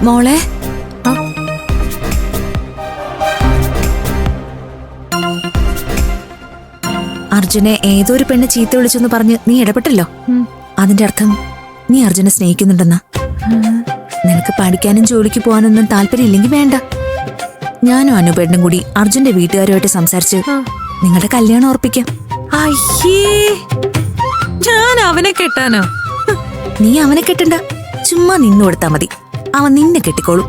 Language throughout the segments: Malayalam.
മോളെ അർജുനെ ഏതോ ഒരു പെണ്ണ് ചീത്ത വിളിച്ചെന്ന് പറഞ്ഞ് നീ ഇടപെട്ടല്ലോ. അതിന്റെ അർത്ഥം നീ അർജുനെ സ്നേഹിക്കുന്നുണ്ടെന്നാ. നിനക്ക് പഠിക്കാനും ജോലിക്ക് പോകാനൊന്നും താല്പര്യമില്ലെങ്കിൽ വേണ്ട. ഞാനും അനുപേട്ടനും കൂടി അർജുന്റെ വീട്ടുകാരുമായിട്ട് സംസാരിച്ച് നിങ്ങളുടെ കല്യാണം ഉറപ്പിക്കാം. അയ്യേ, ഞാൻ അവനെ കെട്ടാനോ? നീ അവനെ കെട്ടണ്ട, ചുമ്മാ നിന്നു കൊടുത്താ മതി. അവൻ നിന്നെ കെട്ടിക്കോളും.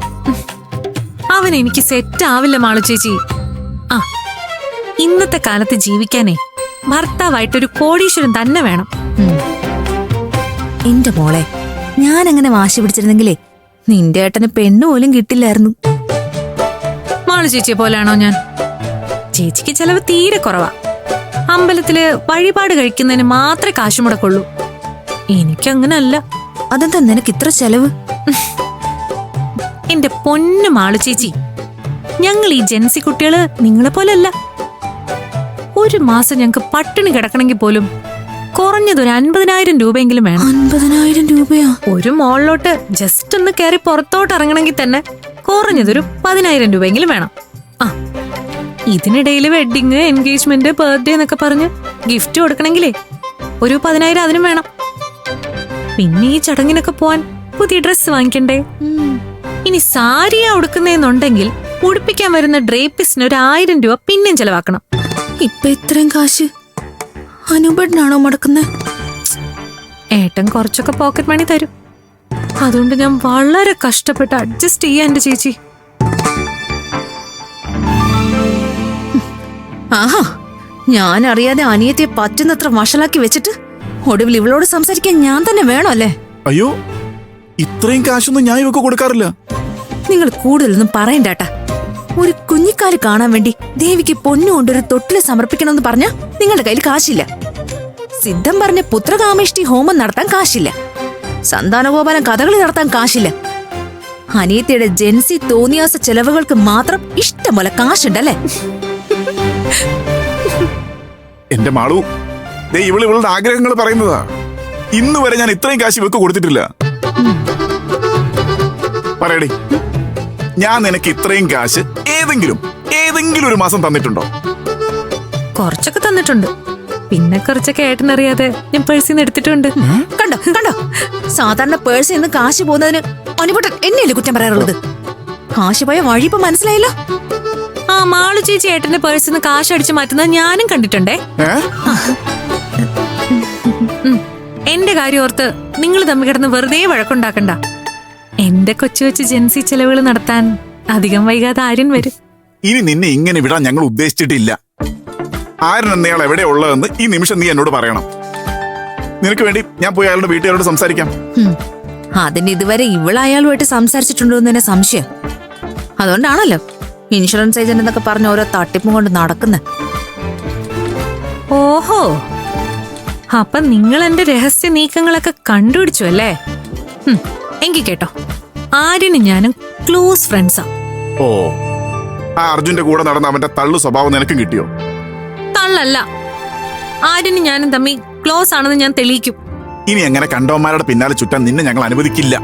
അവൻ എനിക്ക് സെറ്റ് ആവില്ല മാളു ചേച്ചി. ആ, ഇന്നത്തെ കാലത്ത് ജീവിക്കാനേ ഭർത്താവായിട്ടൊരു കോടീശ്വരൻ തന്നെ വേണം. എന്റെ മോളെ, ഞാൻ അങ്ങനെ വാശി പിടിച്ചിരുന്നെങ്കിലേ നിന്റെ ഏട്ടന് പെണ്ണു പോലും കിട്ടില്ലായിരുന്നു. മാളു ചേച്ചിയെ പോലാണോ ഞാൻ? ചേച്ചിക്ക് ചെലവ് തീരെ കുറവാ. അമ്പലത്തില് വഴിപാട് കഴിക്കുന്നതിന് മാത്രമേ കാശ് മുടക്കുള്ളൂ. എനിക്കങ്ങനല്ല. അതെന്താ നിനക്ക് ഇത്ര ചെലവ്? എന്റെ പൊന്നു മാളു ചേച്ചി, ഞങ്ങൾ ഈ ജെൻസി കുട്ടികള് നിങ്ങളെ പോലല്ല. ഒരു മാസം ഞങ്ങക്ക് പട്ടിണി കിടക്കണമെങ്കിൽ പോലും കുറഞ്ഞതൊരു 50,000 രൂപയെങ്കിലും വേണം. 50,000 രൂപയോ? ഒരു മോളിലോട്ട് ജസ്റ്റ് ഒന്ന് കയറി പുറത്തോട്ട് ഇറങ്ങണമെങ്കിൽ തന്നെ കുറഞ്ഞതൊരു 10,000 രൂപയെങ്കിലും വേണം. ആ, ഇതിനിടയിൽ വെഡിങ്, എൻഗേജ്മെന്റ്, ബർത്ത്ഡേ എന്നൊക്കെ പറഞ്ഞ് ഗിഫ്റ്റ് കൊടുക്കണമെങ്കിലേ ഒരു 10,000 അതിനും വേണം. പിന്നെ ഈ ചടങ്ങിനൊക്കെ പോവാൻ പുതിയ ഡ്രസ്സ് വാങ്ങിക്കണ്ടേ? ഇനി സാരിയാ ഉടുക്കുന്നതെന്നുണ്ടെങ്കിൽ ഉടുപ്പിക്കാൻ വരുന്ന ഡ്രേപ്പിസിന് ഒരു 1000 രൂപ പിന്നെയും ചെലവാക്കണം. ഇപ്പൊ ഇത്രയും കാശ് അനുപേട്ടനാണോ മുടക്കുന്നത്? ഏട്ടൻ കുറച്ചൊക്കെ പോക്കറ്റ് മണി തരും. അതുകൊണ്ട് ഞാൻ വളരെ കഷ്ടപ്പെട്ട് അഡ്ജസ്റ്റ് ചെയ്യാൻ എന്റെ ചേച്ചി. ആഹാ, ഞാൻ അറിയാതെ അനിയത്തെ പറ്റുന്നത്ര വഷളാക്കി വെച്ചിട്ട് ഒടുവിൽ ഇവളോട് സംസാരിക്കാൻ ഞാൻ തന്നെ വേണോ അല്ലേ? അയ്യോ, ഇത്രയും കാശൊന്നും ഞാൻ ഇവക്ക് കൊടുക്കാറില്ല. നിങ്ങൾ കൂടുതലൊന്നും പറയണ്ടാട്ടാ. ഒരു കുഞ്ഞിക്കാല് കാണാൻ വേണ്ടി ദേവിക്ക് പൊന്നുകൊണ്ടൊരു തൊട്ടില് സമർപ്പിക്കണമെന്ന് പറഞ്ഞ നിങ്ങളുടെ കയ്യിൽ കാശില്ല. സിദ്ധം പറഞ്ഞ പുത്രകാമേഷ്ടി ഹോമം നടത്താൻ കാശില്ല. സന്താനഗോപാലം കഥകളി നടത്താൻ കാശില്ല. അനിയത്തിയുടെ ജെൻസി തോന്നിയാസ ചെലവുകൾക്ക് മാത്രം ഇഷ്ടം പോലെ കാശുണ്ടല്ലേ? എന്റെ മാളു, ദേ ഇവളുടെ ആഗ്രഹങ്ങൾ പറയുന്നതാ. ഇന്ന് വരെ ഞാൻ ഇത്രയും കാശ് ഇവക്ക് കൊടുത്തിട്ടില്ല. പറയടി, ഞാൻ നിനക്ക് ഇത്രയും കാശ് ഏതെങ്കിലും ഒരു മാസം തന്നിട്ടുണ്ടോ? കുറച്ചൊക്കെ തന്നിട്ടുണ്ട്. പിന്നെ കുറച്ചൊക്കെ ഏട്ടനറിയാതെ ഞാൻ പേഴ്സിൽ നിന്ന് എടുത്തിട്ടുണ്ട്. കണ്ടോ കണ്ടോ, സാധാരണ പേഴ്സിൽ നിന്ന് കാശ് പോകുന്നതിന് അനുപേട്ടൻ എന്നെയല്ലേ കുറ്റം പറയാറുള്ളത്? കാശ് പോയ വഴി ഇപ്പൊ മനസ്സിലായല്ലോ. ആ, മാളു ചേച്ചി ഏട്ടന്റെ പേഴ്സിൽ നിന്ന് കാശ് അടിച്ചു മാറ്റുന്നത് ഞാനും കണ്ടിട്ടുണ്ടേ. എന്റെ കാര്യം ഓർത്ത് നിങ്ങൾ തമ്മിൽ കിടന്ന് വെറുതെ വഴക്കുണ്ടാക്കണ്ട. എന്റെ കൊച്ചു കൊച്ചു ജെൻസി ചെലവുകൾ നടത്താൻ അധികം വൈകാതെ ആര്യൻ വരും. ഇനി നിന്നെ ഇങ്ങനെ വിടാൻ ഞങ്ങൾ ഉദ്ദേശിച്ചിട്ടില്ല. ആര്യൻ എന്നയാൾ എവിടെ ഉള്ളതെന്ന് ഈ നിമിഷം നീ എന്നോട് പറയണം. നിനക്ക് വേണ്ടി ഞാൻ പോയി അയാളുടെ വീട്ടുകാരോട് സംസാരിക്കാം. അതിന് ഇതുവരെ ഇവളയാളുമായിട്ട് സംസാരിച്ചിട്ടുണ്ടോ എന്ന് തന്നെ സംശയം. അതുകൊണ്ടാണല്ലോ ഇൻഷുറൻസ് ഏജന്റ് എന്നൊക്കെ പറഞ്ഞ ഓരോ തട്ടിപ്പും കൊണ്ട് നടക്കുന്നത്. ഓഹോ, അപ്പൊ നിങ്ങൾ എന്റെ രഹസ്യ നീക്കങ്ങളൊക്കെ കണ്ടുപിടിച്ചു അല്ലേ? എങ്കി കേട്ടോ, ആര്യനും ഞാനും ക്ലോസ് ഫ്രണ്ട്സാ. ഓ, ആ അർജുന്റെ കൂടെ നടന്ന അവന്റെ തള്ളു സ്വഭാവം നിനക്കും കിട്ടിയോ? തള്ളല്ല, ആര്യനും ഞാനും തമ്മി ക്ലോസ് ആണെന്ന് ഞാൻ തെളിയിക്കും. ഇനി അങ്ങനെ കണ്ടവന്മാരുടെ പിന്നാലെ ചുറ്റാൻ നിന്നെ ഞങ്ങൾ അനുവദിക്കില്ല.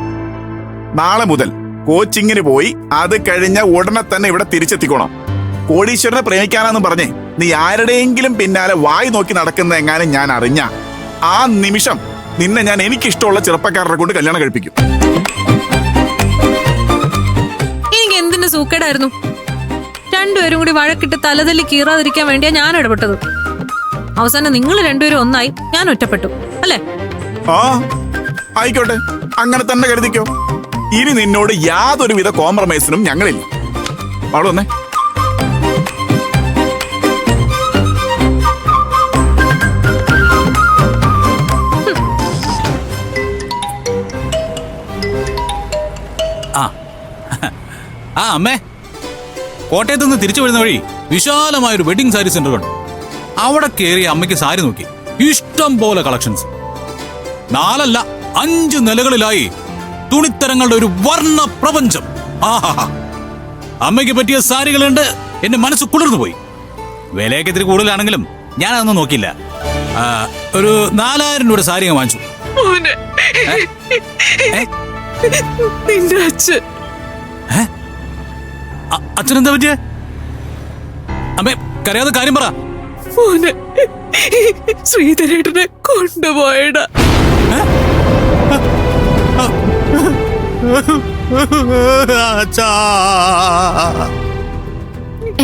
നാളെ മുതൽ കോച്ചിങ്ങിന് പോയി അത് കഴിഞ്ഞ ഉടനെ തന്നെ ഇവിടെ തിരിച്ചെത്തിക്കോണം. കോടീശ്വരനെ പ്രേമിക്കാനാന്ന് പറഞ്ഞേ നീ ആരുടെയെങ്കിലും പിന്നാലെ വായി നോക്കി നടക്കുന്ന എങ്ങാനും ഞാൻ അറിഞ്ഞ ആ നിമിഷം നിന്നെ ഞാൻ എനിക്കിഷ്ടമുള്ള ചെറുപ്പക്കാരുടെ കൊണ്ട് കല്യാണം കഴിപ്പിക്കും. എനിക്ക് എന്തിന്റെ സൂക്കേടായിരുന്നു? രണ്ടുപേരും കൂടി വഴക്കിട്ട് തലതല്ലി കീറാതിരിക്കാൻ വേണ്ടിയാ ഞാൻ ഇടപെട്ടത്. അവസാനം നിങ്ങൾ രണ്ടുപേരും ഒന്നായി, ഞാൻ ഒറ്റപ്പെട്ടു അല്ലേ? ആ, ആയിക്കോട്ടെ, അങ്ങനെ തന്നെ കരുതിക്കോ. ഇനി നിന്നോട് യാതൊരുവിധ കോംപ്രമൈസിനും ഞങ്ങളില്ല. അവള് വന്നേ. ആ അമ്മേ, കോട്ടയത്ത് നിന്ന് തിരിച്ചു വരുന്ന വഴി വിശാലമായൊരു വെഡിങ് സാരി സെന്റർ കണ്ടു. അവിടെ കയറി അമ്മയ്ക്ക് സാരി നോക്കി. ഇഷ്ടം പോലെ കളക്ഷൻസ്. 4 അല്ല 5 നിലകളിലായി തുണിത്തരങ്ങളുടെ ഒരു വർണ്ണ പ്രപഞ്ചം. ആഹാ, അമ്മയ്ക്ക് പറ്റിയ സാരികളുണ്ട്. എന്റെ മനസ്സ് കുളിർന്നു പോയി. വിലയൊക്കെ ഇത്തിരി കൂടുതലാണെങ്കിലും ഞാൻ അതൊന്നും നോക്കിയില്ല. ഒരു 4000 രൂപ സാരി വാങ്ങിച്ചു. നിന്റെ അച്ഛൻ അച്ഛനെന്താ പറ്റിയേ? അമ്മേ കരയാതെ കാര്യം പറ. മോനെ ശ്രീധരേട്ടനെ കൊണ്ടുപോയടാ.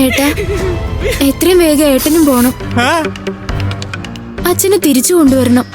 ഏട്ടാ, എത്രയും വേഗം ഏട്ടനും പോണം. അച്ഛനെ തിരിച്ചു കൊണ്ടുവരണം.